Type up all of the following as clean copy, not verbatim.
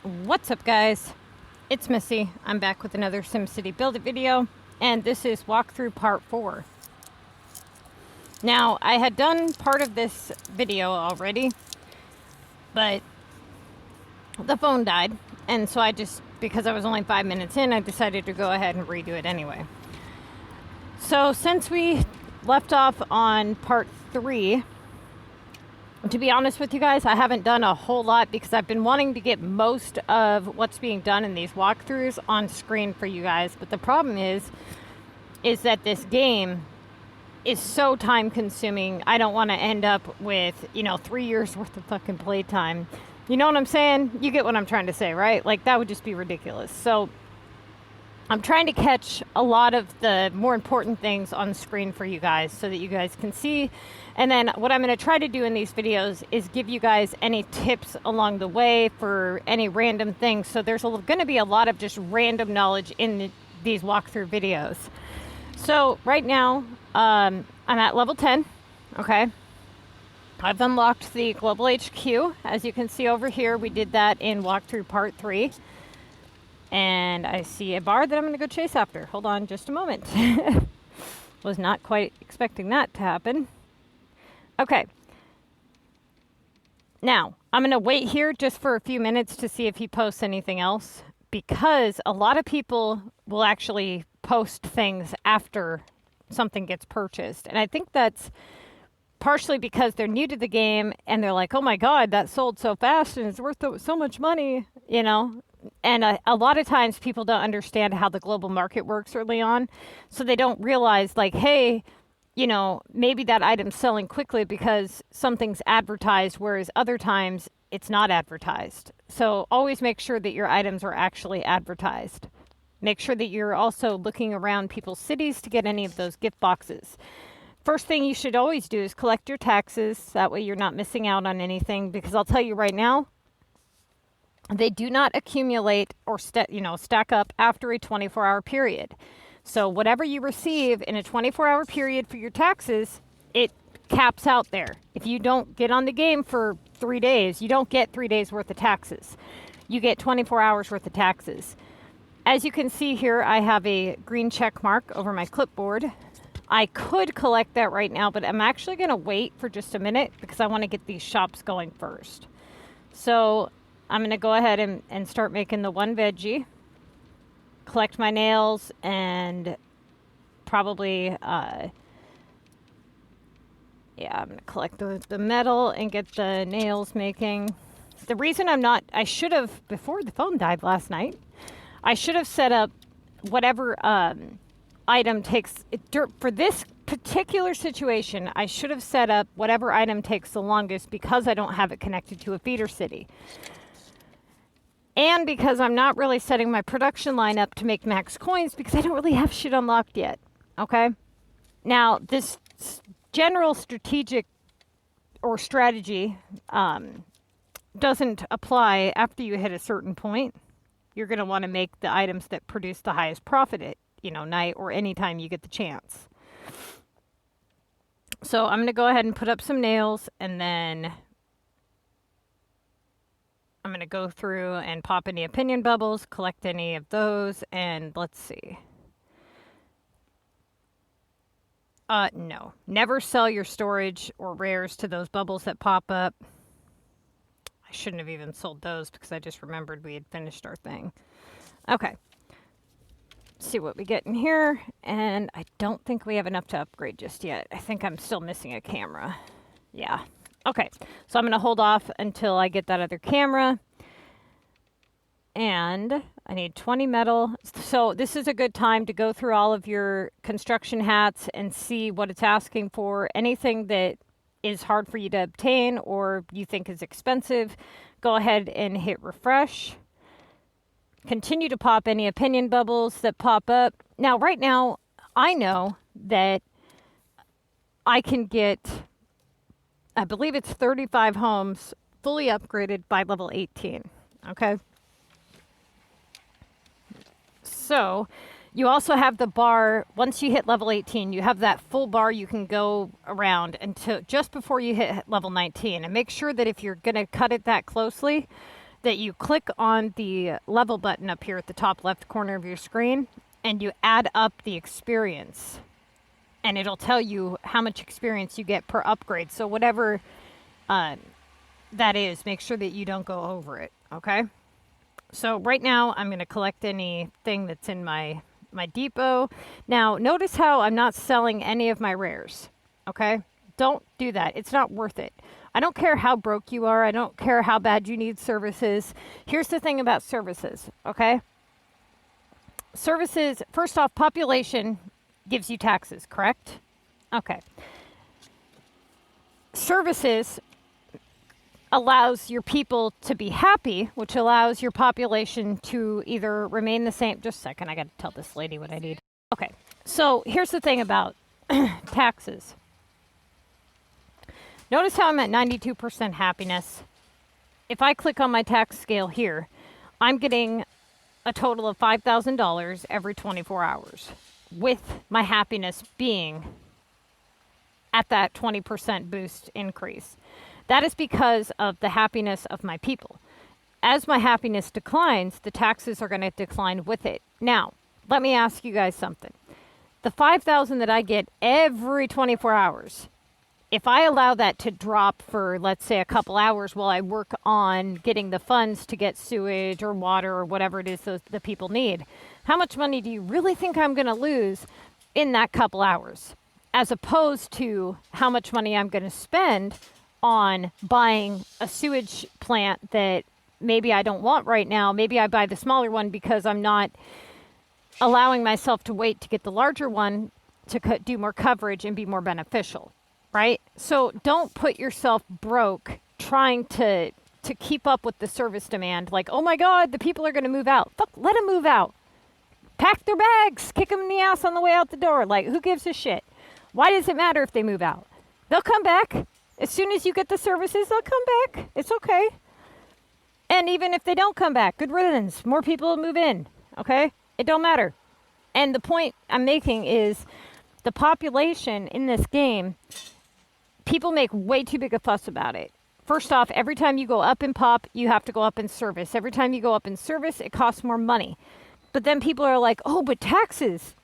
What's up, guys? It's Missy. I'm back with another SimCity BuildIt video, and this is walkthrough part 4. Now, I had done part of this video already, but the phone died, and so because I was only 5 minutes in, I decided to go ahead and redo it anyway. So since we left off on part 3, to be honest with you guys, I haven't done a whole lot because I've been wanting to get most of what's being done in these walkthroughs on screen for you guys. But the problem is that this game is so time consuming. I don't want to end up with, 3 years worth of fucking playtime. You know what I'm saying? You get what I'm trying to say, right? Like, that would just be ridiculous. So I'm trying to catch a lot of the more important things on screen for you guys so that you guys can see. And then what I'm going to try to do in these videos is give you guys any tips along the way for any random things. So there's going to be a lot of just random knowledge in these walkthrough videos. So right now, I'm at level 10. Okay. I've unlocked the global HQ. As you can see over here, we did that in walkthrough part 3. And I see a bar that I'm going to go chase after. Hold on just a moment. Was not quite expecting that to happen. Okay. Now, I'm going to wait here just for a few minutes to see if he posts anything else, because a lot of people will actually post things after something gets purchased. And I think that's partially because they're new to the game and they're like, oh my God, that sold so fast and it's worth so much money, And a lot of times people don't understand how the global market works early on. So they don't realize, like, hey, maybe that item's selling quickly because something's advertised, whereas other times it's not advertised. So always make sure that your items are actually advertised. Make sure that you're also looking around people's cities to get any of those gift boxes. First thing you should always do is collect your taxes. That way you're not missing out on anything, because I'll tell you right now, they do not accumulate or stack up after a 24-hour period. So whatever you receive in a 24-hour period for your taxes, it caps out there. If you don't get on the game for 3 days, you don't get 3 days worth of taxes. You get 24 hours worth of taxes. As you can see here, I have a green check mark over my clipboard. I could collect that right now, but I'm actually going to wait for just a minute because I want to get these shops going first. So I'm going to go ahead and start making the one veggie. Collect my nails and probably, I'm going to collect the metal and get the nails making. The reason I should have, before the phone died last night, I should have set up whatever item takes, for this particular situation, I should have set up whatever item takes the longest because I don't have it connected to a feeder city. And because I'm not really setting my production line up to make max coins because I don't really have shit unlocked yet. Okay? Now, this general strategic or strategy doesn't apply after you hit a certain point. You're going to want to make the items that produce the highest profit at, night or anytime you get the chance. So I'm going to go ahead and put up some nails, and then I'm going to go through and pop any opinion bubbles, collect any of those, and let's see. No. Never sell your storage or rares to those bubbles that pop up. I shouldn't have even sold those because I just remembered we had finished our thing. Okay. Let's see what we get in here. And I don't think we have enough to upgrade just yet. I think I'm still missing a camera. Yeah. Okay, so I'm going to hold off until I get that other camera. And I need 20 metal. So this is a good time to go through all of your construction hats and see what it's asking for. Anything that is hard for you to obtain or you think is expensive, go ahead and hit refresh. Continue to pop any opinion bubbles that pop up. Now, right now, I know that I can get, I believe it's 35 homes fully upgraded by level 18, okay? So you also have the bar, once you hit level 18, you have that full bar you can go around until just before you hit level 19. And make sure that if you're going to cut it that closely, that you click on the level button up here at the top left corner of your screen and you add up the experience. And it'll tell you how much experience you get per upgrade. So whatever that is, make sure that you don't go over it, okay? So right now, I'm going to collect anything that's in my depot. Now, notice how I'm not selling any of my rares, okay? Don't do that. It's not worth it. I don't care how broke you are. I don't care how bad you need services. Here's the thing about services, okay? Services, first off, population gives you taxes, correct? Okay. Services allows your people to be happy, which allows your population to either remain the same. Just a second, I got to tell this lady what I need. Okay, so here's the thing about taxes. Notice how I'm at 92% happiness. If I click on my tax scale here, I'm getting a total of $5,000 every 24 hours, with my happiness being at that 20% boost increase. That is because of the happiness of my people. As my happiness declines, the taxes are going to decline with it. Now, let me ask you guys something. The $5,000 that I get every 24 hours, if I allow that to drop for, let's say, a couple hours while I work on getting the funds to get sewage or water or whatever it is the people need, how much money do you really think I'm going to lose in that couple hours? As opposed to how much money I'm going to spend on buying a sewage plant that maybe I don't want right now. Maybe I buy the smaller one because I'm not allowing myself to wait to get the larger one to do more coverage and be more beneficial, right? So don't put yourself broke trying to keep up with the service demand. Like, oh my God, the people are going to move out. Fuck, let them move out. Pack their bags, kick them in the ass on the way out the door. Like, who gives a shit? Why does it matter if they move out? They'll come back. As soon as you get the services, they'll come back. It's okay. And even if they don't come back, good riddance. More people will move in, okay? It don't matter. And the point I'm making is the population in this game, people make way too big a fuss about it. First off, every time you go up in pop, you have to go up in service. Every time you go up in service, it costs more money. But then people are like, oh, but taxes.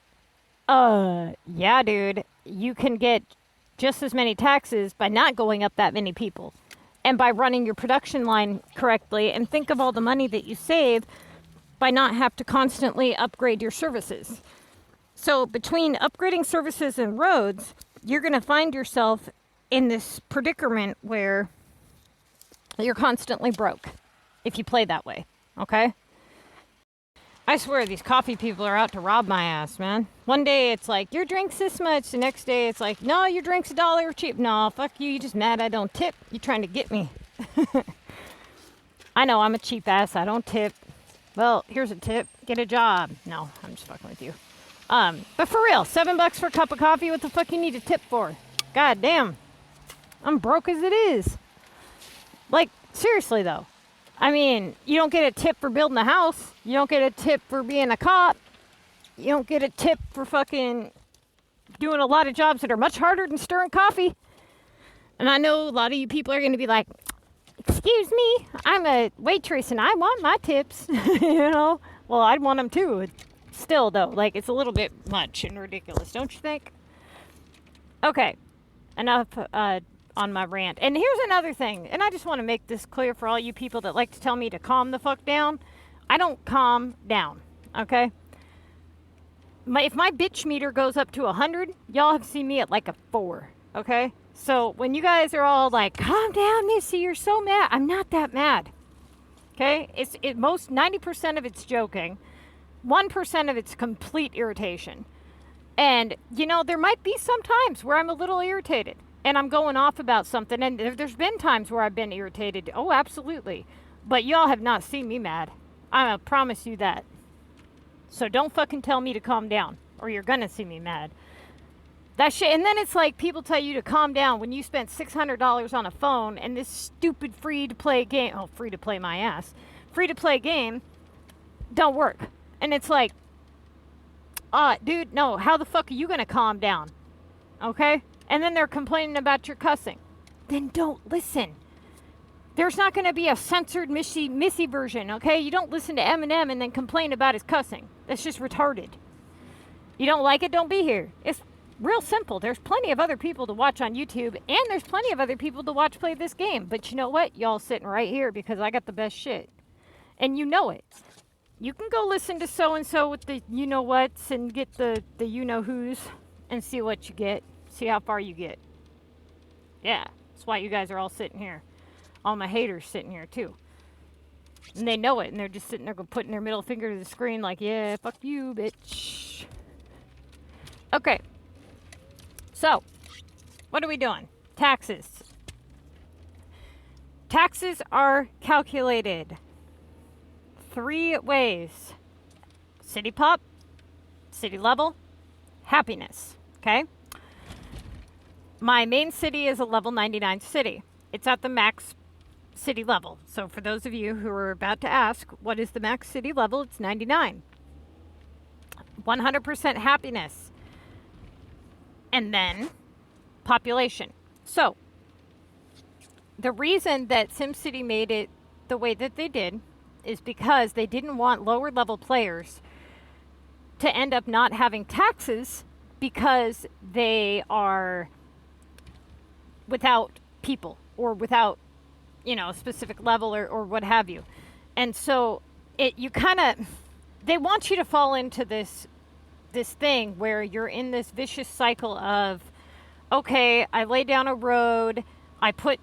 Yeah, dude. You can get just as many taxes by not going up that many people and by running your production line correctly, and think of all the money that you save by not have to constantly upgrade your services. So between upgrading services and roads, you're going to find yourself in this predicament where you're constantly broke if you play that way, okay? I swear these coffee people are out to rob my ass, man. One day it's like, your drink's this much. The next day it's like, no, your drink's $1 cheap. No, fuck you. You just mad I don't tip. You trying to get me. I know I'm a cheap ass. I don't tip. Well, here's a tip. Get a job. No, I'm just fucking with you. But for real, $7 for a cup of coffee. What the fuck you need a tip for? God damn. I'm broke as it is. Like, seriously though. I mean, you don't get a tip for building a house. You don't get a tip for being a cop. You don't get a tip for fucking doing a lot of jobs that are much harder than stirring coffee. And I know a lot of you people are going to be like, excuse me, I'm a waitress and I want my tips. You know? Well, I'd want them too. Still, though, like, it's a little bit much and ridiculous, don't you think? Okay. Enough on my rant. And here's another thing, and I just want to make this clear for all you people that like to tell me to calm the fuck down. I don't calm down, okay? If my bitch meter goes up to 100, y'all have seen me at like a 4, okay? So when you guys are all like, calm down, Missy, you're so mad. I'm not that mad, okay? Most 90% of it's joking. 1% of it's complete irritation. And, you know, there might be some times where I'm a little irritated and I'm going off about something. And there's been times where I've been irritated. Oh, absolutely. But y'all have not seen me mad. I promise you that. So don't fucking tell me to calm down or you're going to see me mad. That shit. And then it's like people tell you to calm down when you spent $600 on a phone and this stupid free-to-play game. Oh, free-to-play my ass. Free-to-play game don't work. And it's like, dude, no, how the fuck are you going to calm down? Okay? And then they're complaining about your cussing. Then don't listen. There's not going to be a censored Missy version, okay? You don't listen to Eminem and then complain about his cussing. That's just retarded. You don't like it, don't be here. It's real simple. There's plenty of other people to watch on YouTube, and there's plenty of other people to watch play this game. But you know what? Y'all sitting right here because I got the best shit. And you know it. You can go listen to so-and-so with the you-know-whats and get the you-know-whos and see what you get. See how far you get. Yeah, that's why you guys are all sitting here. All my haters sitting here, too. And they know it, and they're just sitting there putting their middle finger to the screen like, yeah, fuck you, bitch. Okay. So, what are we doing? Taxes. Taxes are calculated 3 ways. City pop, city level, happiness. Okay? My main city is a level 99 city. It's at the max city level. So for those of you who are about to ask, what is the max city level? It's 99. 100% happiness. And then population. So the reason that SimCity made it the way that they did is because they didn't want lower level players to end up not having taxes because they are without people or without a specific level or what have you. And so they want you to fall into this thing where you're in this vicious cycle of, okay, I lay down a road, I put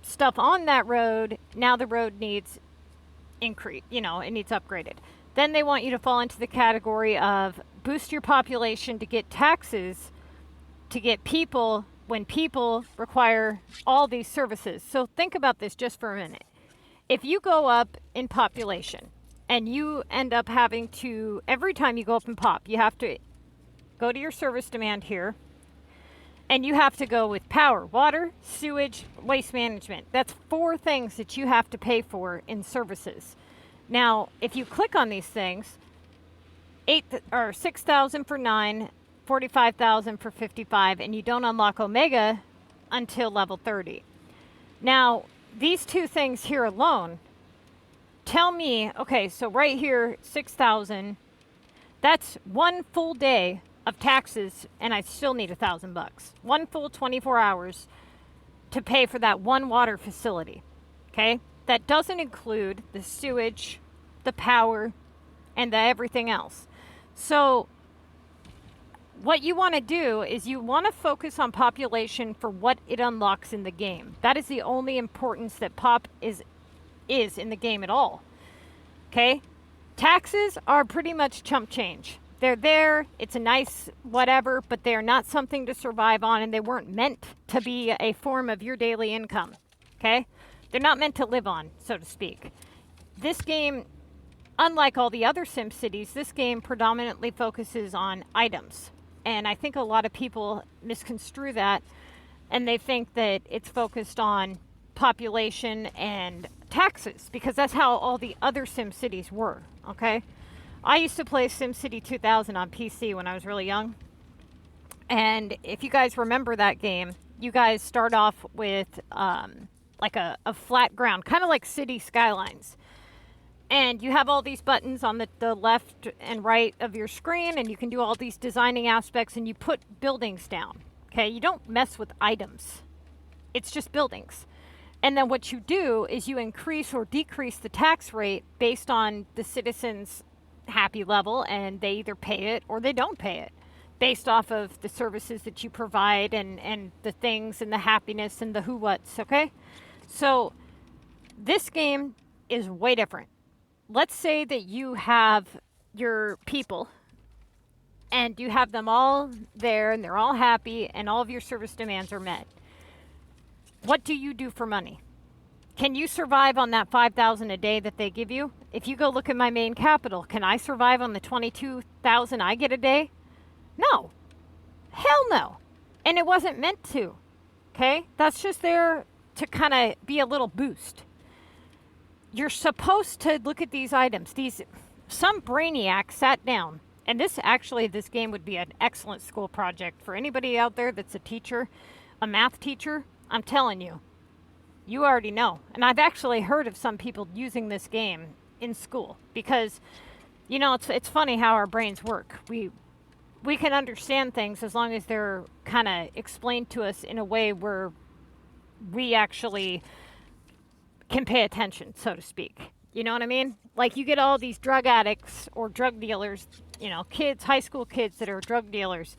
stuff on that road, now the road needs it needs upgraded. Then they want you to fall into the category of boost your population to get taxes, to get people when people require all these services. So think about this just for a minute. If you go up in population and you end up having to, every time you go up in pop, you have to go to your service demand here, and you have to go with power, water, sewage, waste management. That's 4 things that you have to pay for in services. Now, if you click on these things, 6,000 for 9, 45,000 for 55, and you don't unlock Omega until level 30. Now, these 2 things here alone tell me, okay, so right here, 6,000, that's 1 full day of taxes, and I still need $1,000. 1 full 24 hours to pay for that 1 water facility, okay? That doesn't include the sewage, the power, and the everything else. So what you want to do is you want to focus on population for what it unlocks in the game. That is the only importance that pop is in the game at all. Okay? Taxes are pretty much chump change. They're there, it's a nice whatever, but they're not something to survive on, and they weren't meant to be a form of your daily income. Okay? They're not meant to live on, so to speak. This game, unlike all the other SimCities, this game predominantly focuses on items. And I think a lot of people misconstrue that, and they think that it's focused on population and taxes, because that's how all the other SimCities were, okay? I used to play SimCity 2000 on PC when I was really young. And if you guys remember that game, you guys start off with like a flat ground, kind of like City Skylines. And you have all these buttons on the left and right of your screen, and you can do all these designing aspects, and you put buildings down, okay? You don't mess with items. It's just buildings. And then what you do is you increase or decrease the tax rate based on the citizens' happy level, and they either pay it or they don't pay it based off of the services that you provide and the things and the happiness and the who-whats, okay? So this game is way different. Let's say that you have your people and you have them all there and they're all happy and all of your service demands are met. What do you do for money? Can you survive on that $5,000 a day that they give you? If you go look at my main capital, can I survive on the $22,000 I get a day? No. Hell no. And it wasn't meant to. Okay? That's just there to kind of be a little boost. You're supposed to look at these items. Some brainiac sat down, and this game would be an excellent school project for anybody out there that's a teacher, a math teacher. I'm telling you, You already know. And I've actually heard of some people using this game in school because, you know, it's funny how our brains work. We can understand things as long as they're kind of explained to us in a way where we actually can pay attention, so to speak. You know what I mean? Like you get all these drug addicts or drug dealers, you know, kids, high school kids that are drug dealers,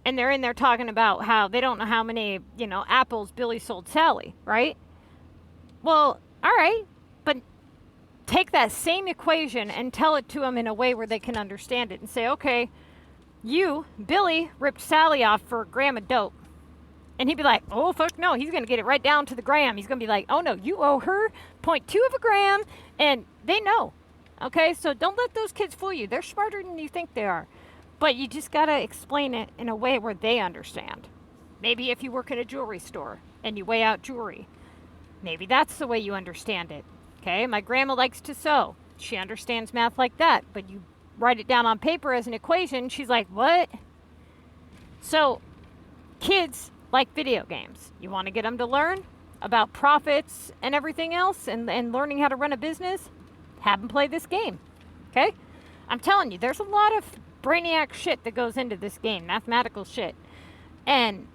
and they're in there talking about how they don't know how many, you know, apples Billy sold Sally, right? Well, all right, but take that same equation and tell it to them in a way where they can understand it and say, okay, you, Billy, ripped Sally off for a gram of dope. And he'd be like, oh, fuck no. He's going to get it right down to the gram. He's going to be like, oh, no, you owe her 0.2 of a gram. And they know. Okay, so don't let those kids fool you. They're smarter than you think they are. But you just got to explain it in a way where they understand. Maybe if you work at a jewelry store and you weigh out jewelry, maybe that's the way you understand it. Okay, my grandma likes to sew. She understands math like that. But you write it down on paper as an equation. She's like, what? So kids like video games. You want to get them to learn about profits and everything else and learning how to run a business? Have them play this game. Okay? I'm telling you, there's a lot of brainiac shit that goes into this game, mathematical shit. And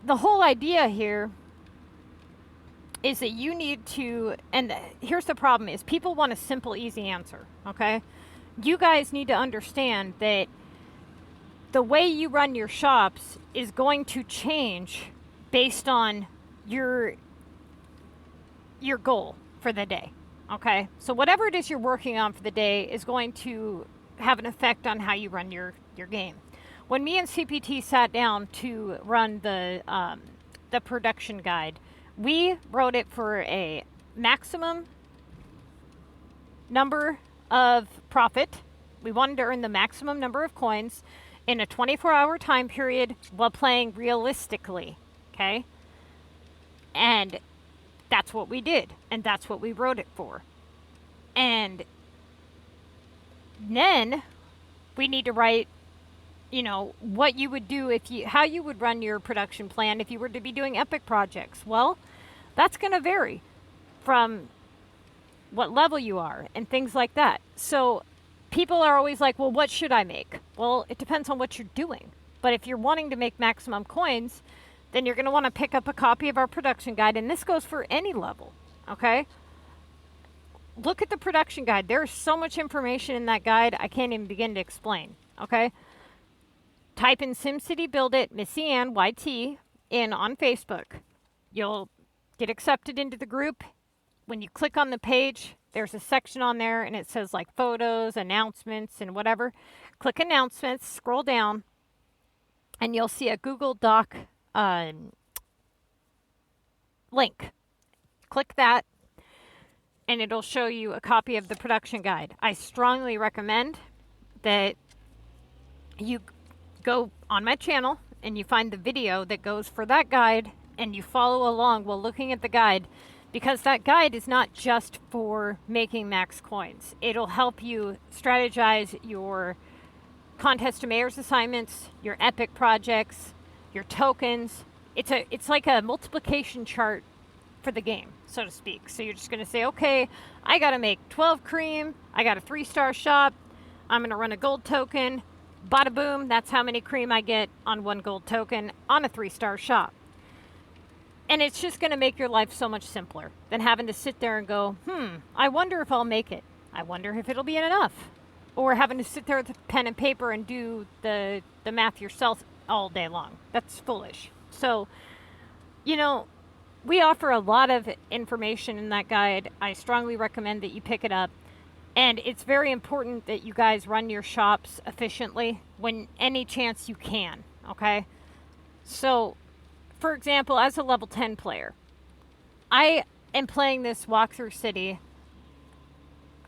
the whole idea here is that you need to, and here's the problem is people want a simple, easy answer, okay? You guys need to understand that the way you run your shops is going to change based on your goal for the day, okay? So whatever it is you're working on for the day is going to have an effect on how you run your game. When me and CPT sat down to run the production guide, we wrote it for a maximum number of profit. We wanted to earn the maximum number of coins in a 24-hour time period while playing realistically, okay? And that's what we did, and that's what we wrote it for. And then we need to write, you know, what you would do how you would run your production plan if you were to be doing epic projects. Well, that's going to vary from what level you are and things like that. So people are always like, well, what should I make? Well, it depends on what you're doing. But if you're wanting to make maximum coins, then you're going to want to pick up a copy of our production guide. And this goes for any level, okay? Look at the production guide. There's so much information in that guide, I can't even begin to explain, okay? Type in SimCity BuildIt, MissyAnne, YT, in on Facebook. You'll get accepted into the group. When you click on the page, there's a section on there and it says like photos, announcements, and whatever. Click announcements, scroll down, and you'll see a Google Doc link. Click that, and it'll show you a copy of the production guide. I strongly recommend that you go on my channel and you find the video that goes for that guide and you follow along while looking at the guide, because that guide is not just for making max coins. It'll help you strategize your contest to mayor's assignments, your epic projects, your tokens. It's like a multiplication chart for the game, so to speak. So you're just going to say, okay, I got to make 12 cream. I got a 3-star shop. I'm going to run a gold token. Bada boom, that's how many cream I get on one gold token on a 3-star shop. And it's just going to make your life so much simpler than having to sit there and go, I wonder if I'll make it. I wonder if it'll be enough. Or having to sit there with a pen and paper and do the math yourself all day long. That's foolish. So, you know, we offer a lot of information in that guide. I strongly recommend that you pick it up. And it's very important that you guys run your shops efficiently when any chance you can, okay? So, for example, as a level 10 player, I am playing this walkthrough city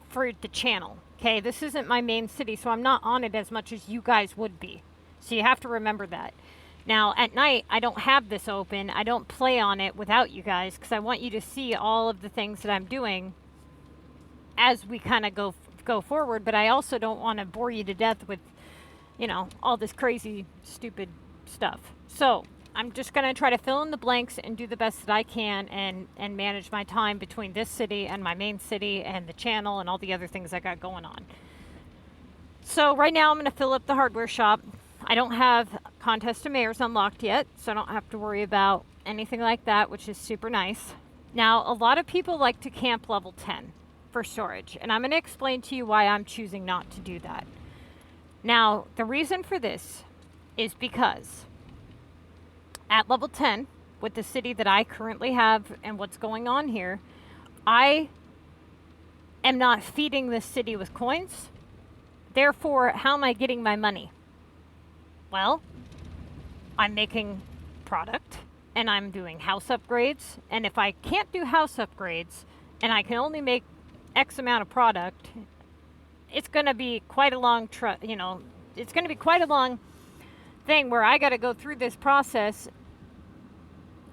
for the channel, okay? This isn't my main city, so I'm not on it as much as you guys would be. So you have to remember that. Now, at night, I don't have this open. I don't play on it without you guys because I want you to see all of the things that I'm doing as we kind of go forward, but I also don't want to bore you to death with, you know, all this crazy, stupid stuff. So, I'm just going to try to fill in the blanks and do the best that I can and manage my time between this city and my main city and the channel and all the other things I got going on. So right now I'm going to fill up the hardware shop. I don't have Contest of Mayors unlocked yet, so I don't have to worry about anything like that, which is super nice. Now, a lot of people like to camp level 10 for storage, and I'm going to explain to you why I'm choosing not to do that. Now, the reason for this is because at level 10, with the city that I currently have and what's going on here, I am not feeding this city with coins. Therefore, how am I getting my money? Well, I'm making product and I'm doing house upgrades. And if I can't do house upgrades and I can only make X amount of product, it's going to be quite a long, it's going to be quite a long thing where I got to go through this process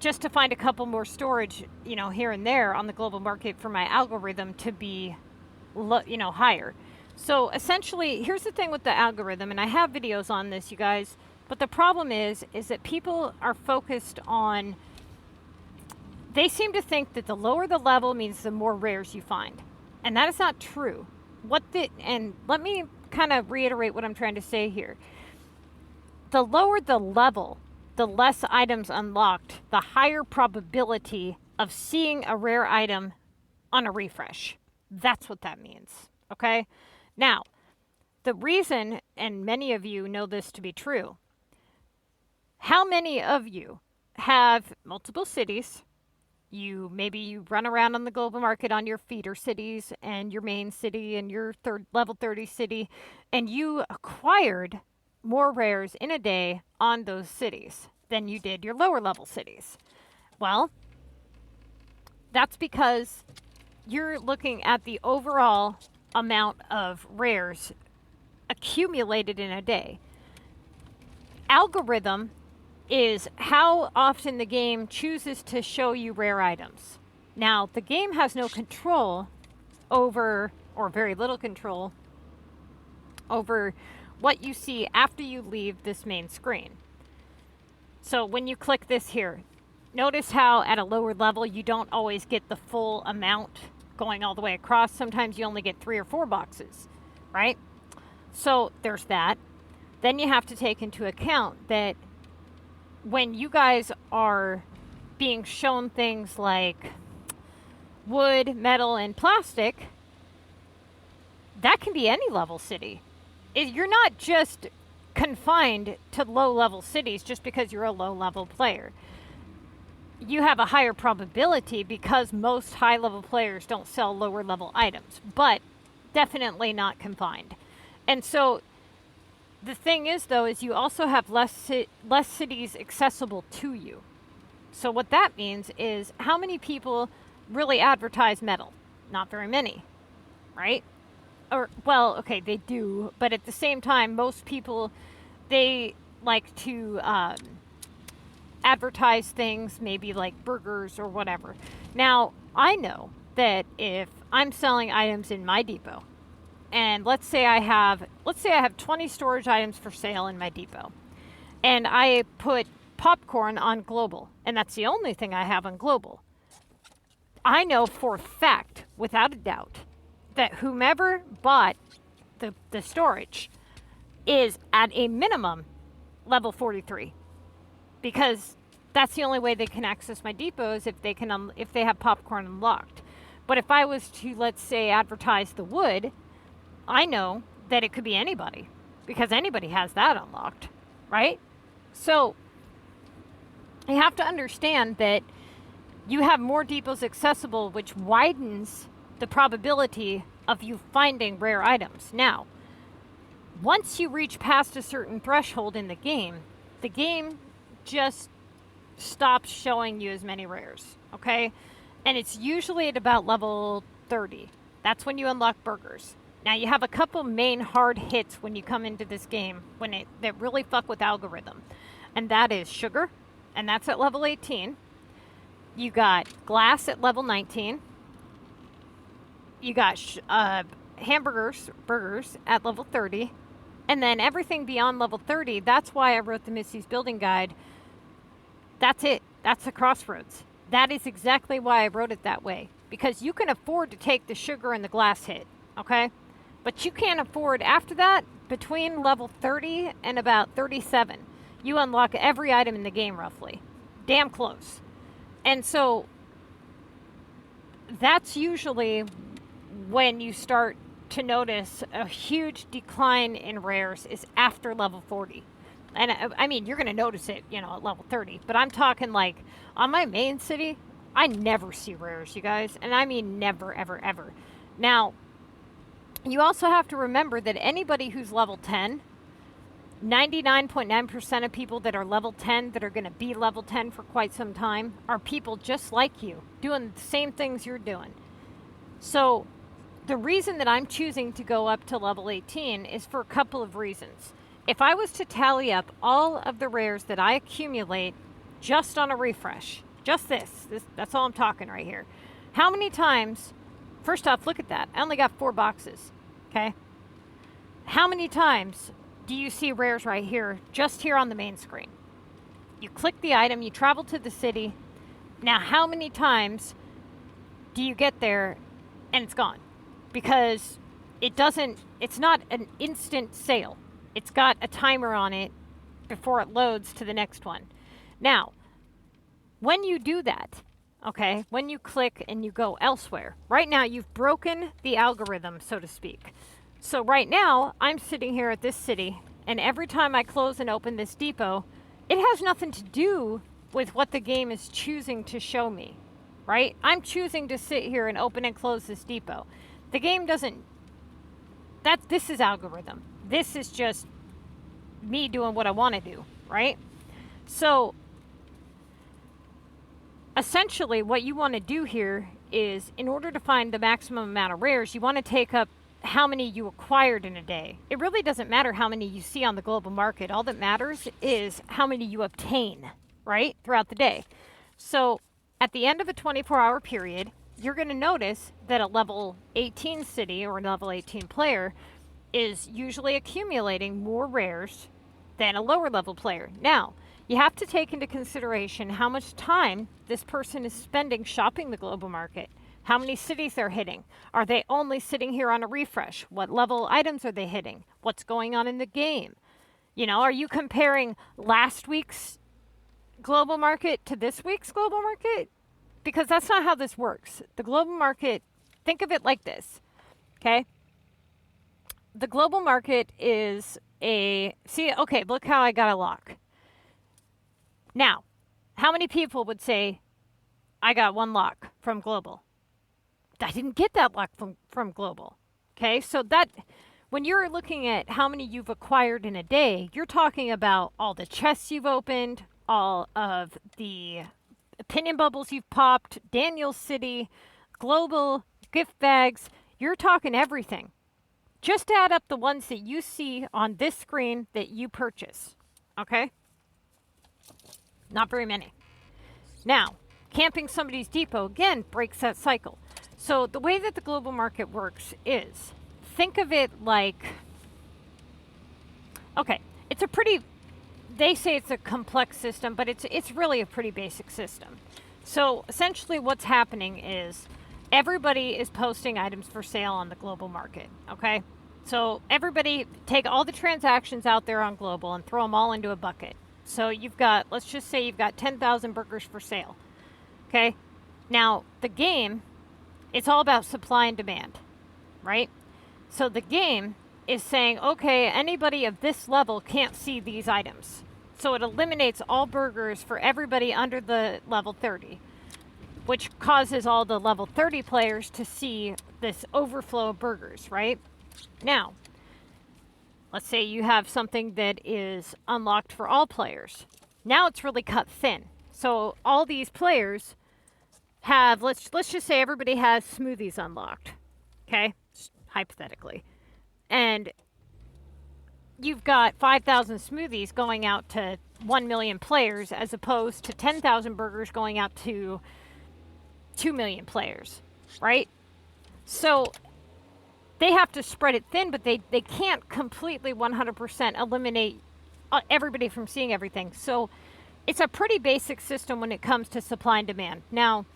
just to find a couple more storage, here and there on the global market for my algorithm to be, higher. So essentially, here's the thing with the algorithm, and I have videos on this, you guys, but the problem is that people are focused on, they seem to think that the lower the level means the more rares you find. And that is not true. And let me kind of reiterate what I'm trying to say here. The lower the level, the less items unlocked, the higher probability of seeing a rare item on a refresh. That's what that means, okay? Now, the reason, and many of you know this to be true, how many of you have multiple cities? Maybe you run around on the global market on your feeder cities and your main city and your level 30 city, and you acquired more rares in a day on those cities than you did your lower level cities. Well, that's because you're looking at the overall amount of rares accumulated in a day. Algorithm is how often the game chooses to show you rare items. Now, the game has no control over, or very little control over, what you see after you leave this main screen. So when you click this here, notice how at a lower level you don't always get the full amount going all the way across. Sometimes you only get 3 or 4 boxes, right? So there's that. Then you have to take into account that when you guys are being shown things like wood, metal, and plastic, that can be any level city. You're not just confined to low-level cities just because you're a low-level player. You have a higher probability because most high-level players don't sell lower-level items, but definitely not confined. And so the thing is, though, is you also have less cities accessible to you. So what that means is how many people really advertise metal? Not very many, right? Or, well, okay, they do, but at the same time, most people, they like to advertise things, maybe like burgers or whatever. Now, I know that if I'm selling items in my depot, and let's say I have 20 storage items for sale in my depot, and I put popcorn on global, and that's the only thing I have on global. I know for a fact, without a doubt, that whomever bought the storage is at a minimum level 43, because that's the only way they can access my depots if they have popcorn unlocked. But if I was to, let's say, advertise the wood, I know that it could be anybody, because anybody has that unlocked, right? So you have to understand that you have more depots accessible, which widens the probability of you finding rare items. Now, once you reach past a certain threshold in the game just stops showing you as many rares, okay? And it's usually at about level 30. That's when you unlock burgers. Now, you have a couple main hard hits when you come into this game that really fuck with algorithm. And that is sugar, and that's at level 18. You got glass at level 19. You got burgers at level 30. And then everything beyond level 30, that's why I wrote the Missy's Building Guide That's it. That's the crossroads. That is exactly why I wrote it that way. Because you can afford to take the sugar and the glass hit, okay? But you can't afford, after that, between level 30 and about 37, you unlock every item in the game roughly. Damn close. And so that's usually when you start to notice a huge decline in rares is after level 40. And I mean, you're going to notice it, you know, at level 30. But I'm talking like on my main city, I never see rares, you guys. And I mean never, ever, ever. Now, you also have to remember that anybody who's level 10, 99.9% of people that are level 10 that are going to be level 10 for quite some time are people just like you, doing the same things you're doing. So the reason that I'm choosing to go up to level 18 is for a couple of reasons. If I was to tally up all of the rares that I accumulate just on a refresh, just this, that's all I'm talking right here. How many times, first off, look at that. I only got 4 boxes, okay? How many times do you see rares right here, just here on the main screen? You click the item, you travel to the city. Now, how many times do you get there and it's gone? Because it's not an instant sale. It's got a timer on it before it loads to the next one. Now, when you do that, okay, when you click and you go elsewhere, right now you've broken the algorithm, so to speak. So right now, I'm sitting here at this city, and every time I close and open this depot, it has nothing to do with what the game is choosing to show me, right? I'm choosing to sit here and open and close this depot. The game doesn't, this is algorithm. This is just me doing what I want to do, right? So essentially what you want to do here is, in order to find the maximum amount of rares, you want to take up how many you acquired in a day. It really doesn't matter how many you see on the global market. All that matters is how many you obtain, right, throughout the day. So at the end of a 24-hour period, you're going to notice that a level 18 city or a level 18 player is usually accumulating more rares than a lower level player. Now, you have to take into consideration how much time this person is spending shopping the global market, how many cities they're hitting. Are they only sitting here on a refresh? What level items are they hitting? What's going on in the game? You know, are you comparing last week's global market to this week's global market? Because that's not how this works. The global market, think of it like this, okay? The global market is okay, look how I got a lock. Now, how many people would say, I got 1 lock from global? I didn't get that lock from global, okay? So that, when you're looking at how many you've acquired in a day, you're talking about all the chests you've opened, all of the opinion bubbles you've popped, Daniel's City, global, gift bags. You're talking everything. Just add up the ones that you see on this screen that you purchase, okay? Not very many. Now, camping somebody's depot, again, breaks that cycle. So the way that the global market works is, think of it like, okay, it's a pretty, they say it's a complex system, but it's really a pretty basic system. So essentially what's happening is everybody is posting items for sale on the global market, okay? So everybody take all the transactions out there on global and throw them all into a bucket. So you've got, let's just say you've got 10,000 burgers for sale, okay? Now, the game, it's all about supply and demand, right? So the game is saying, okay, anybody of this level can't see these items. So it eliminates all burgers for everybody under the level 30, which causes all the level 30 players to see this overflow of burgers, right? Now, let's say you have something that is unlocked for all players. Now it's really cut thin. So all these players have, let's just say everybody has smoothies unlocked, okay? Hypothetically. And you've got 5,000 smoothies going out to 1 million players as opposed to 10,000 burgers going out to 2 million players, right? So they have to spread it thin, but they can't completely 100% eliminate everybody from seeing everything. So it's a pretty basic system when it comes to supply and demand. Now,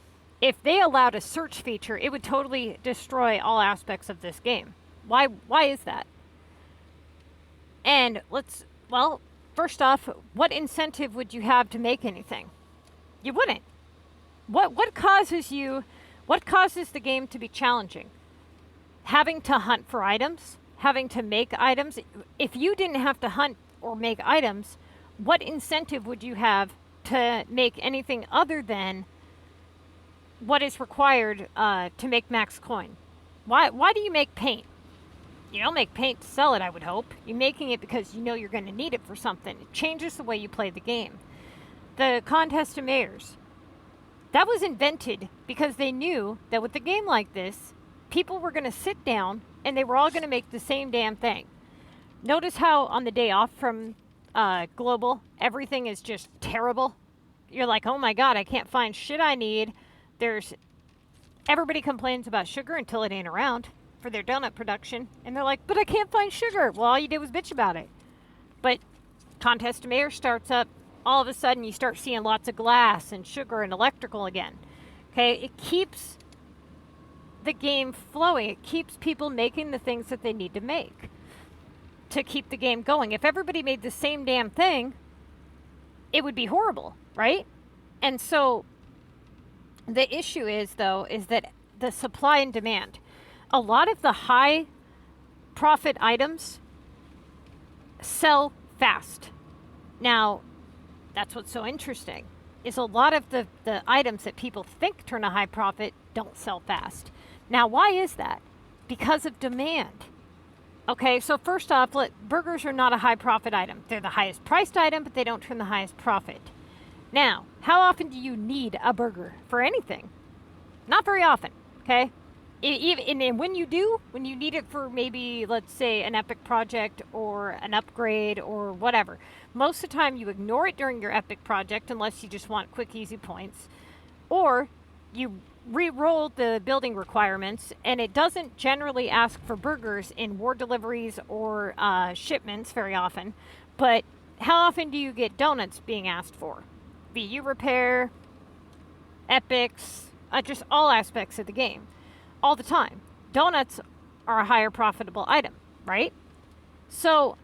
if they allowed a search feature, it would totally destroy all aspects of this game. Why is that? And well, first off, what incentive would you have to make anything? You wouldn't. What causes the game to be challenging? Having to hunt for items, having to make items. If you didn't have to hunt or make items, what incentive would you have to make anything other than what is required to make max coin? Why do you make paint? You don't make paint to sell it, I would hope. You're making it because you know you're going to need it for something. It changes the way you play the game. The contest of mayors. That was invented because they knew that with a game like this, people were going to sit down and they were all going to make the same damn thing. Notice how on the day off from Global, everything is just terrible. You're like, oh my God, I can't find shit I need. Everybody complains about sugar until it ain't around for their donut production. And they're like, but I can't find sugar. Well, all you did was bitch about it. But Contest of Mayor starts up. All of a sudden, you start seeing lots of glass and sugar and electrical again. Okay, it keeps the game flowing. It keeps people making the things that they need to make to keep the game going. If everybody made the same damn thing, it would be horrible, right? And so the issue is, though, is that the supply and demand. A lot of the high profit items sell fast. Now, that's what's so interesting, is a lot of the items that people think turn a high profit don't sell fast. Now, why is that? Because of demand. Okay, so first off, burgers are not a high profit item. They're the highest priced item, but they don't turn the highest profit. Now, how often do you need a burger for anything? Not very often, okay? And when you do, when you need it for maybe, let's say, an epic project or an upgrade or whatever, most of the time you ignore it during your epic project unless you just want quick, easy points. Or you re-roll the building requirements, and it doesn't generally ask for burgers in war deliveries or shipments very often. But how often do you get donuts being asked for? VU repair, epics, just all aspects of the game. All the time. Donuts are a higher profitable item, right? So,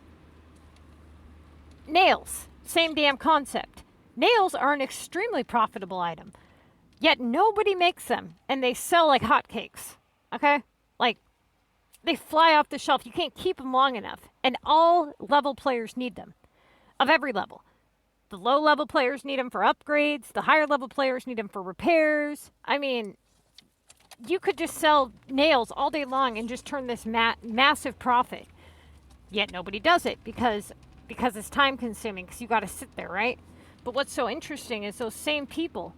nails, same damn concept. Nails are an extremely profitable item, yet nobody makes them, and they sell like hotcakes, okay? Like, they fly off the shelf. You can't keep them long enough, and all level players need them, of every level. The low level players need them for upgrades. The higher level players need them for repairs. I mean, you could just sell nails all day long and just turn this massive profit. Yet nobody does it because it's time consuming, because you got to sit there, right? But what's so interesting is those same people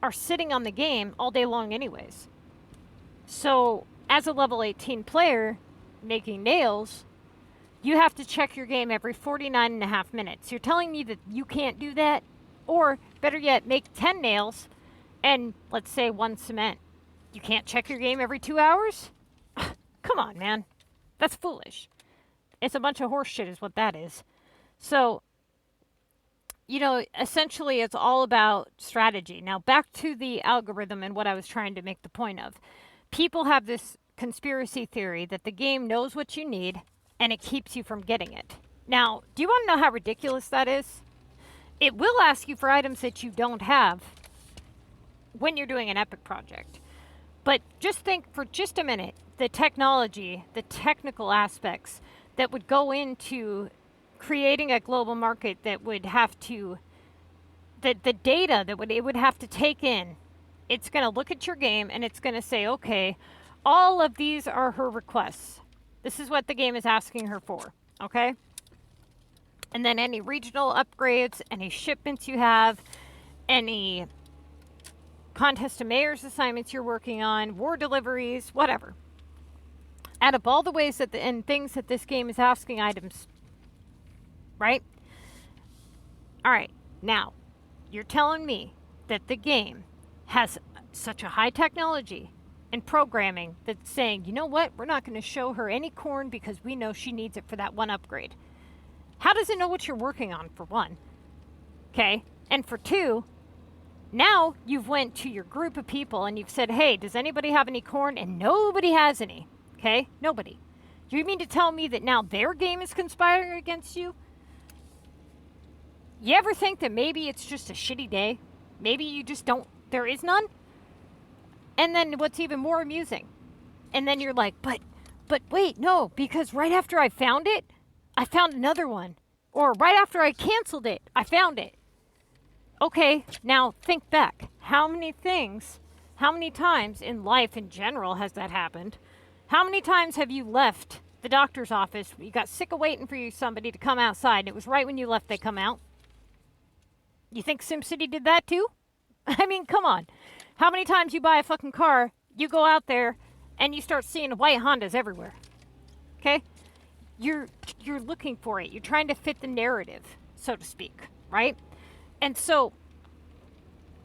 are sitting on the game all day long anyways. So as a level 18 player making nails, you have to check your game every 49.5 minutes. You're telling me that you can't do that? Or better yet, make 10 nails and let's say 1 cement. You can't check your game every 2 hours? Come on, man. That's foolish. It's a bunch of horse shit is what that is. So, essentially it's all about strategy. Now, back to the algorithm and what I was trying to make the point of. People have this conspiracy theory that the game knows what you need and it keeps you from getting it. Now, do you want to know how ridiculous that is? It will ask you for items that you don't have when you're doing an epic project. But just think for just a minute, the technology, the technical aspects that would go into creating a global market that would have to, the data that it would have to take in. It's going to look at your game and it's going to say, okay, all of these are her requests. This is what the game is asking her for, okay? And then any regional upgrades, any shipments you have, any Contest of Mayors assignments you're working on, war deliveries, whatever. Add up all the ways and things that this game is asking items, right? All right, now, you're telling me that the game has such a high technology and programming that's saying, you know what, we're not going to show her any corn because we know she needs it for that one upgrade. How does it know what you're working on, for one? Okay, And for 2, now you've went to your group of people and you've said, hey, does anybody have any corn? And nobody has any. Okay? Nobody. You mean to tell me that now their game is conspiring against you? You ever think that maybe it's just a shitty day? Maybe you just don't, there is none? And then what's even more amusing, and then you're like, but wait, no, because right after I found it, I found another one. Or right after I canceled it, I found it. Okay, now think back. How many times in life in general has that happened? How many times have you left the doctor's office, you got sick of waiting for somebody to come outside, and it was right when you left they come out? You think SimCity did that too? I mean, come on. How many times you buy a fucking car, you go out there, and you start seeing white Hondas everywhere? Okay? You're looking for it. You're trying to fit the narrative, so to speak, right? And so,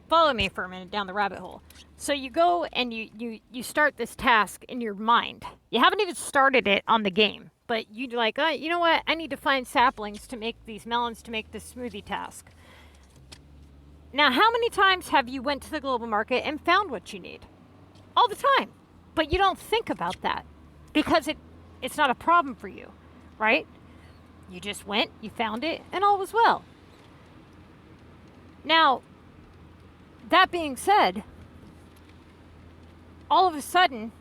follow me for a minute down the rabbit hole. So you go and you start this task in your mind. You haven't even started it on the game, but you're like, oh, you know what? I need to find saplings to make these melons to make this smoothie task. Now, how many times have you went to the global market and found what you need? All the time. But you don't think about that because it's not a problem for you, right? You just went, you found it, and all was well. Now, that being said, all of a sudden,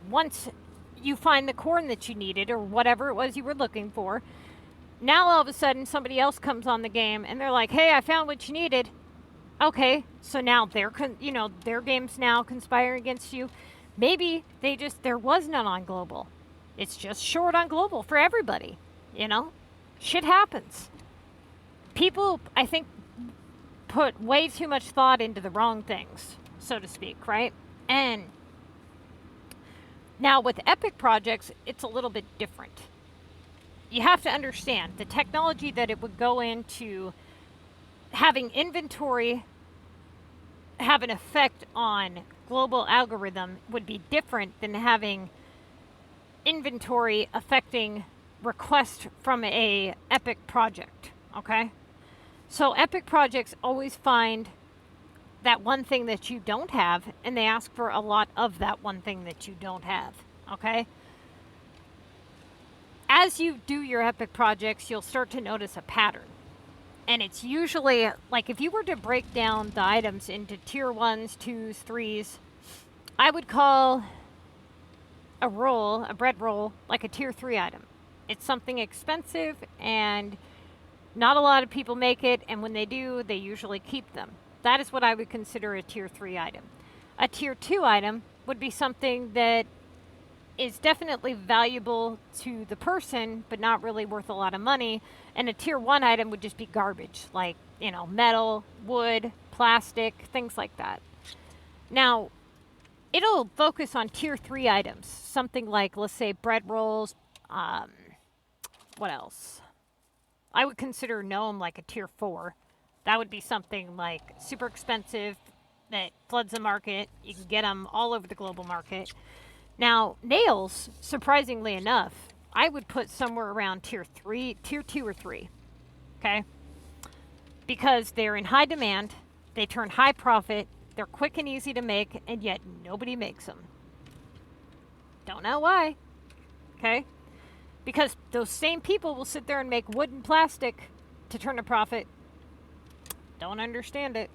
once you find the corn that you needed or whatever it was you were looking for, now all of a sudden somebody else comes on the game and they're like, hey, I found what you needed. Okay, so now their game's now conspiring against you. Maybe there was none on global. It's just short on global for everybody, Shit happens. People, I think, put way too much thought into the wrong things, so to speak, right? And now with epic projects, it's a little bit different. You have to understand the technology that it would go into having inventory have an effect on global algorithm would be different than having inventory affecting request from a epic project, okay? So epic projects always find that one thing that you don't have, and they ask for a lot of that one thing that you don't have, okay? As you do your epic projects, you'll start to notice a pattern. And it's usually, like if you were to break down the items into tier 1s, 2s, 3s, I would call a bread roll, like a tier 3 item. It's something expensive and not a lot of people make it, and when they do, they usually keep them. That is what I would consider a tier 3 item. A tier 2 item would be something that is definitely valuable to the person, but not really worth a lot of money. And a tier 1 item would just be garbage, like, metal, wood, plastic, things like that. Now, it'll focus on tier 3 items, something like, let's say, bread rolls. What else? I would consider gnome like a tier 4. That would be something like super expensive that floods the market. You can get them all over the global market. Now, nails, surprisingly enough, I would put somewhere around tier 2 or 3, okay? Because they're in high demand, they turn high profit, they're quick and easy to make, and yet nobody makes them. Don't know why, okay? Because those same people will sit there and make wood and plastic to turn a profit. Don't understand it.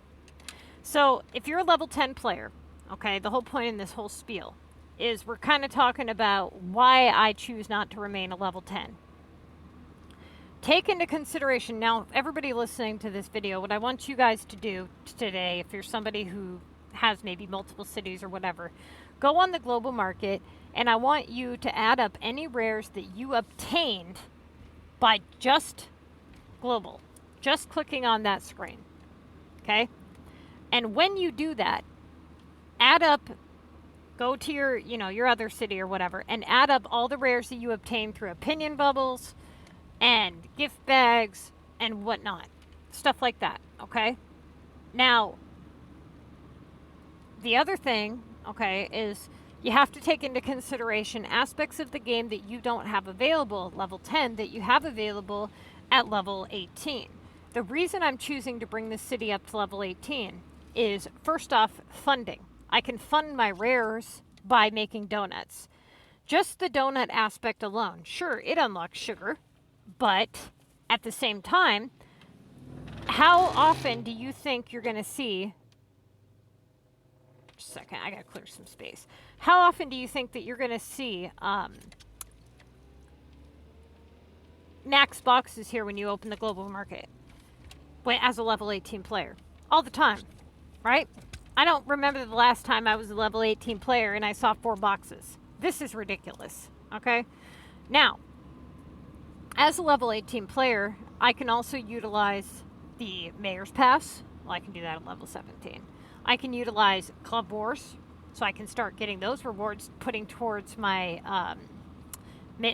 So, if you're a level 10 player, okay, the whole point in this whole spiel is we're kind of talking about why I choose not to remain a level 10. Take into consideration, now everybody listening to this video, what I want you guys to do today, if you're somebody who has maybe multiple cities or whatever, go on the global market and I want you to add up any rares that you obtained by just global, just clicking on that screen, okay? And when you do that, add up, go to your other city or whatever, and add up all the rares that you obtained through opinion bubbles and gift bags and whatnot. Stuff like that, okay? Now, the other thing, okay, is you have to take into consideration aspects of the game that you don't have available at level 10 that you have available at level 18. The reason I'm choosing to bring the city up to level 18 is, first off, funding. I can fund my rares by making donuts. Just the donut aspect alone, sure, it unlocks sugar, but at the same time, how often do you think you're going to see... Just a second, I got to clear some space. How often do you think that you're going to see max boxes here when you open the global market as a level 18 player? All the time, right? I don't remember the last time I was a level 18 player and I saw 4 boxes. This is ridiculous, okay? Now, as a level 18 player, I can also utilize the Mayor's Pass. Well, I can do that at level 17. I can utilize Club Wars, so I can start getting those rewards, putting towards my...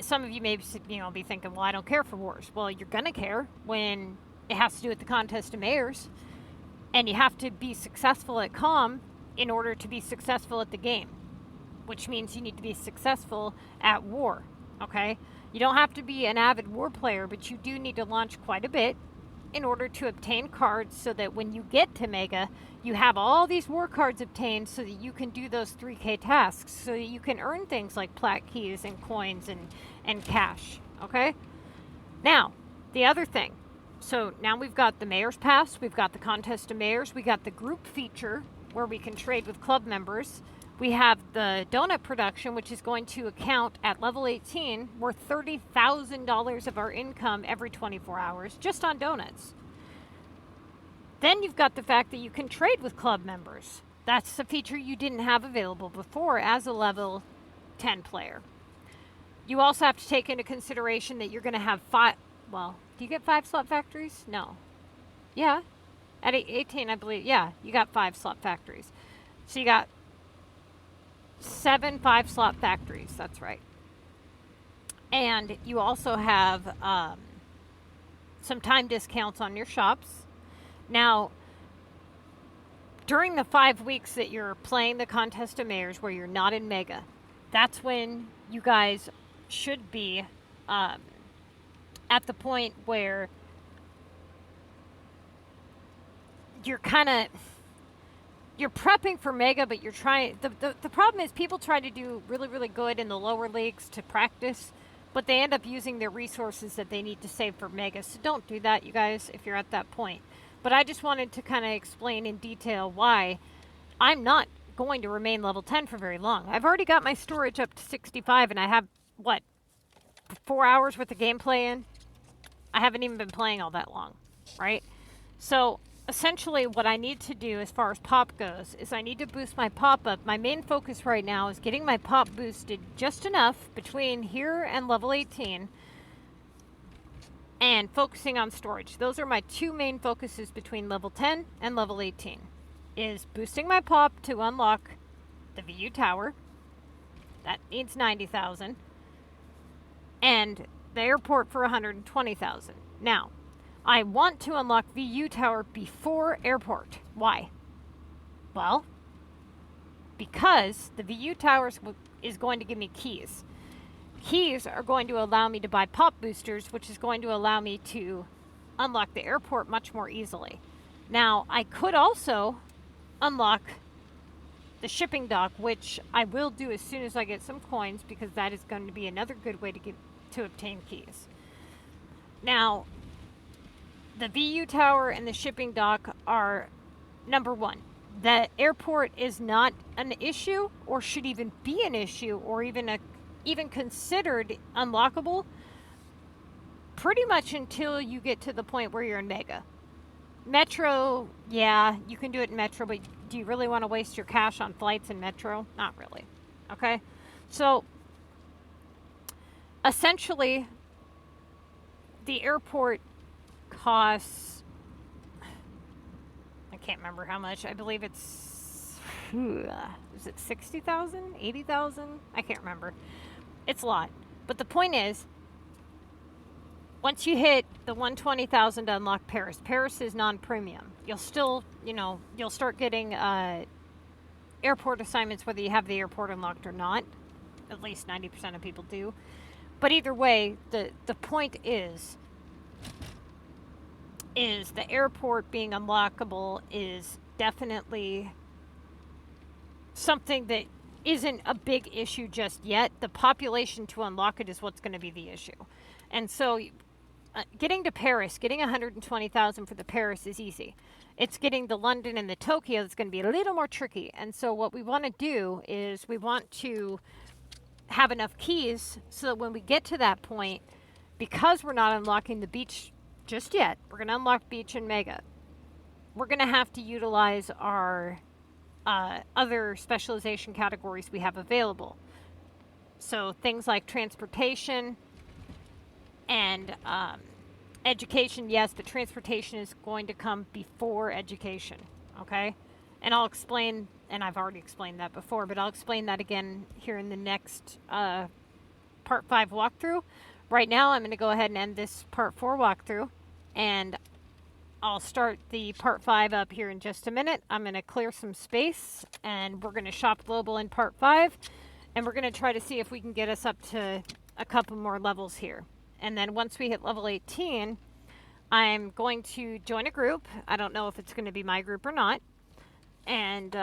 some of you may be thinking, well, I don't care for wars. Well, you're going to care when it has to do with the contest of mayors. And you have to be successful at comm in order to be successful at the game, which means you need to be successful at war, okay? You don't have to be an avid war player, but you do need to launch quite a bit in order to obtain cards so that when you get to Mega, you have all these war cards obtained so that you can do those 3K tasks, so that you can earn things like plat keys and coins and cash, okay? Now, the other thing. So now we've got the Mayor's Pass, we've got the Contest of Mayors, we got the group feature where we can trade with club members. We have the donut production, which is going to account at level 18 worth $30,000 of our income every 24 hours just on donuts. Then you've got the fact that you can trade with club members. That's a feature you didn't have available before as a level 10 player. You also have to take into consideration that you're going to have 5, well, do you get 5 slot factories? No. Yeah. At 18, I believe, yeah, you got 5 slot factories. So you got 7 5-slot factories, that's right. And you also have some time discounts on your shops. Now, during the 5 weeks that you're playing the Contest of Mayors where you're not in Mega, that's when you guys should be at the point where you're kind of... You're prepping for Mega, but you're trying... The problem is people try to do really, really good in the lower leagues to practice, but they end up using their resources that they need to save for Mega. So don't do that, you guys, if you're at that point. But I just wanted to kind of explain in detail why I'm not going to remain level 10 for very long. I've already got my storage up to 65, and I have, what, 4 hours worth of gameplay in? I haven't even been playing all that long, right? So... essentially, what I need to do as far as pop goes is I need to boost my pop up. My main focus right now is getting my pop boosted just enough between here and level 18 and focusing on storage. Those are my 2 main focuses between level 10 and level 18. Is boosting my pop to unlock the VU Tower. That needs 90,000. And the airport for 120,000. Now, I want to unlock VU Tower before airport. Why? Well, because the VU Tower is going to give me keys. Keys are going to allow me to buy pop boosters, which is going to allow me to unlock the airport much more easily. Now, I could also unlock the shipping dock, which I will do as soon as I get some coins, because that is going to be another good way to obtain keys. Now, the VU Tower and the shipping dock are, number 1, the airport is not an issue or should even be an issue or even considered unlockable pretty much until you get to the point where you're in Mega. Metro, yeah, you can do it in Metro, but do you really want to waste your cash on flights in Metro? Not really. Okay? So, essentially, the airport costs, I can't remember how much. I believe it's, is it 60,000? 80,000? I can't remember. It's a lot. But the point is, once you hit the 120,000 to unlock Paris, Paris is non-premium. You'll still, you'll start getting airport assignments whether you have the airport unlocked or not. At least 90% of people do. But either way, the point is, is the airport being unlockable is definitely something that isn't a big issue just yet. The population to unlock it is what's going to be the issue. And so getting to Paris, getting 120,000 for the Paris is easy. It's getting the London and the Tokyo that's going to be a little more tricky. And so what we want to do is we want to have enough keys so that when we get to that point, because we're not unlocking the beach just yet, we're going to unlock beach and mega. We're going to have to utilize our other specialization categories we have available. So things like transportation and education, yes, but transportation is going to come before education, okay? And I'll explain, and I've already explained that before, but I'll explain that again here in the next Part 5 walkthrough. Right now, I'm going to go ahead and end this Part 4 walkthrough, and I'll start the Part 5 up here in just a minute. I'm going to clear some space, and we're going to shop global in Part 5, and we're going to try to see if we can get us up to a couple more levels here. And then once we hit level 18, I'm going to join a group. I don't know if it's going to be my group or not. And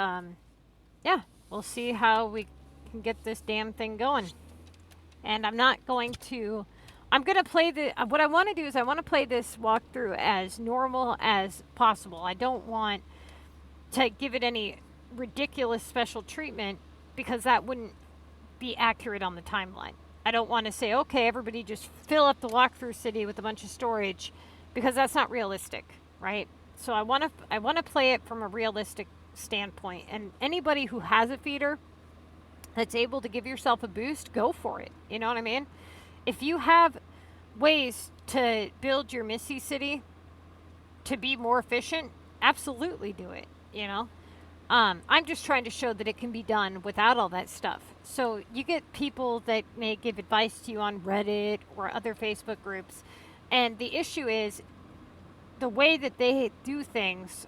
yeah, we'll see how we can get this damn thing going. And I'm not going to, I'm going to play the, what I want to do is I want to play this walkthrough as normal as possible. I don't want to give it any ridiculous special treatment because that wouldn't be accurate on the timeline. I don't want to say, okay, everybody just fill up the walkthrough city with a bunch of storage because that's not realistic, right? So I want to play it from a realistic standpoint, and anybody who has a feeder that's able to give yourself a boost, go for it. You know what I mean? If you have ways to build your Missy city to be more efficient, absolutely do it, you know? I'm just trying to show that it can be done without all that stuff. So you get people that may give advice to you on Reddit or other Facebook groups, and the issue is the way that they do things,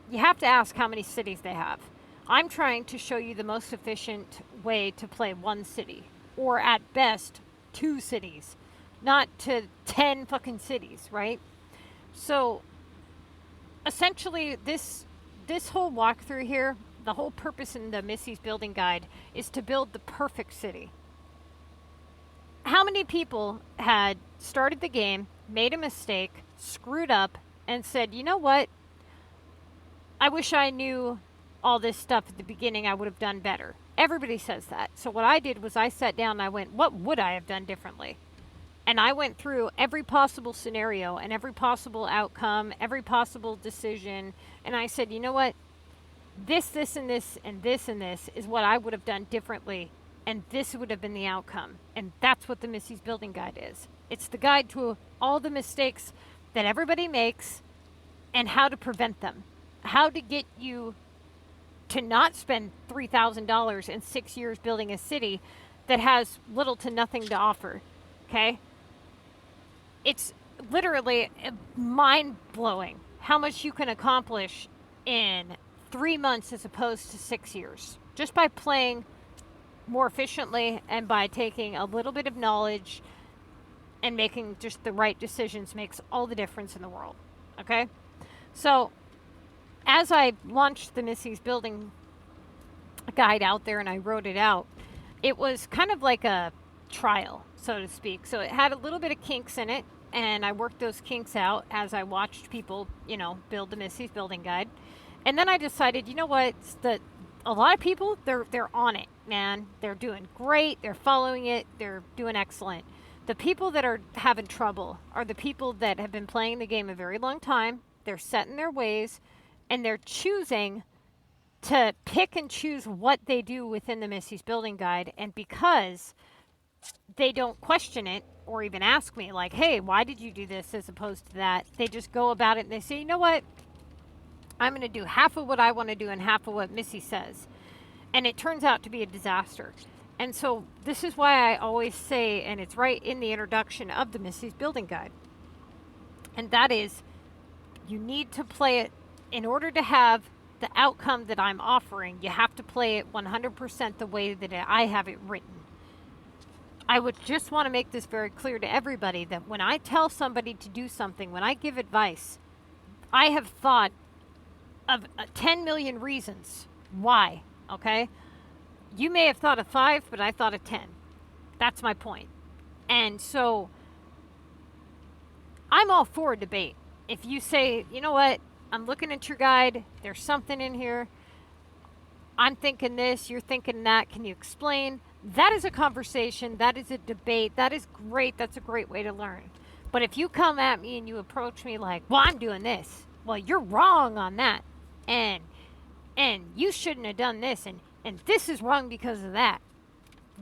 you have to ask how many cities they have. I'm trying to show you the most efficient way to play one city, or at best, 2 cities, not to 10 fucking cities, right? So essentially this whole walkthrough here, the whole purpose in the Missy's Building Guide is to build the perfect city. How many people had started the game, made a mistake, screwed up, and said, you know what? I wish I knew all this stuff at the beginning, I would have done better. Everybody says that. So what I did was I sat down and I went, what would I have done differently? And I went through every possible scenario and every possible outcome, every possible decision. And I said, you know what? This, and this, and this, and this is what I would have done differently. And this would have been the outcome. And that's what the Missy's Building Guide is. It's the guide to all the mistakes that everybody makes and how to prevent them. How to get you to not spend $3,000 in 6 years building a city that has little to nothing to offer. Okay? It's literally mind-blowing how much you can accomplish in 3 months as opposed to 6 years. Just by playing more efficiently and by taking a little bit of knowledge and making just the right decisions makes all the difference in the world. Okay? So, as I launched the Missy's Building Guide out there and I wrote it out, it was kind of like a trial, so to speak. So it had a little bit of kinks in it, and I worked those kinks out as I watched people, you know, build the Missy's Building Guide. And then I decided, you know what, a lot of people, they're on it, man. They're doing great, they're following it, they're doing excellent. The people that are having trouble are the people that have been playing the game a very long time, they're set in their ways, and they're choosing to pick and choose what they do within the Missy's Building Guide. And because they don't question it or even ask me, like, hey, why did you do this as opposed to that? They just go about it and they say, you know what? I'm going to do half of what I want to do and half of what Missy says. And it turns out to be a disaster. And so this is why I always say, and it's right in the introduction of the Missy's Building Guide, and that is, you need to play it in order to have the outcome that I'm offering. You have to play it 100% the way that I have it written. I would just want to make this very clear to everybody that when I tell somebody to do something, when I give advice, I have thought of 10 million reasons why, okay? You may have thought of 5, but I thought of 10. That's my point. And so I'm all for a debate. If you say, you know what, I'm looking at your guide, there's something in here, I'm thinking this, you're thinking that, can you explain? That is a conversation, that is a debate, that is great, that's a great way to learn. But if you come at me and you approach me like, well, I'm doing this, well, you're wrong on that, and you shouldn't have done this, and this is wrong because of that,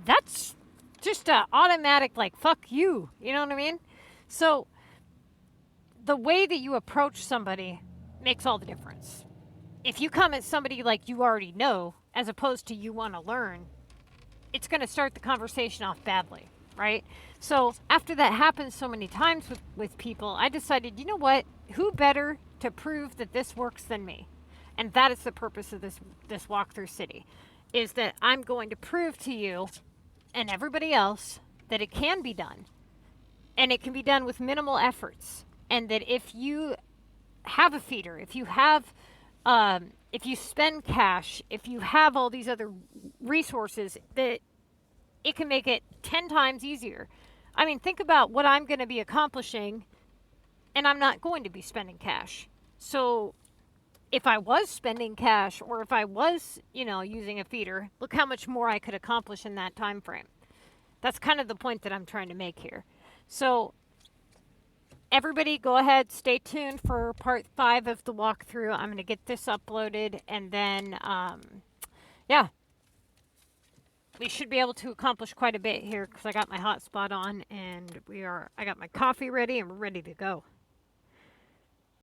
that's just a automatic like, fuck you, you know what I mean? So the way that you approach somebody makes all the difference. If you come at somebody like you already know, as opposed to you want to learn, it's going to start the conversation off badly, right? So after that happens so many times with people, I decided, you know what? Who better to prove that this works than me? And that is the purpose of this walkthrough city, is that I'm going to prove to you and everybody else that it can be done. And it can be done with minimal efforts. And that if you have a feeder, if you spend cash, if you have all these other resources, that it can make it 10 times easier. I mean, think about what I'm going to be accomplishing, and I'm not going to be spending cash. So if I was spending cash, or if I was, using a feeder, look how much more I could accomplish in that time frame. That's kind of the point that I'm trying to make here. So everybody go ahead, stay tuned for part 5 of the walkthrough. I'm going to get this uploaded, and then, we should be able to accomplish quite a bit here, because I got my hotspot on, and I got my coffee ready, and we're ready to go.